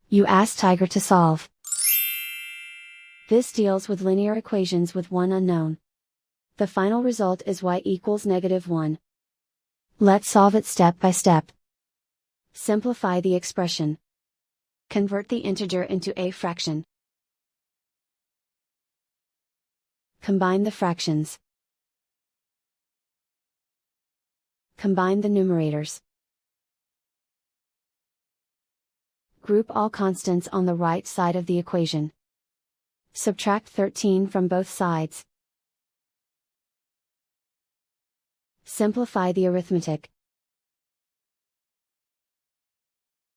You ask Tiger to solve. This deals with linear equations with one unknown. The final result is y equals -1. Let's solve it step by step. Simplify the expression. Convert the integer into a fraction. Combine the fractions. Combine the numerators. Group all constants on the right side of the equation. Subtract 13 from both sides. Simplify the arithmetic.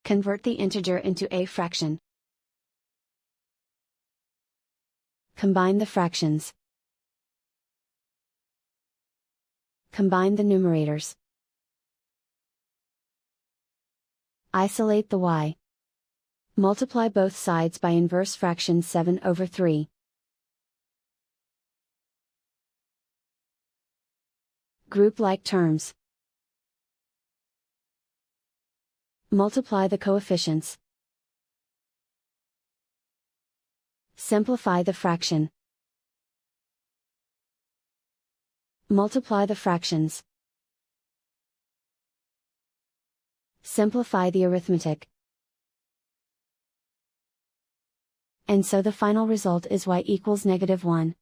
Convert the integer into a fraction. Combine the fractions. Combine the numerators. Isolate the y. Multiply both sides by inverse fraction 7/3. Group like terms. Multiply the coefficients. Simplify the fraction. Multiply the fractions. Simplify the arithmetic. And so the final result is y equals -1.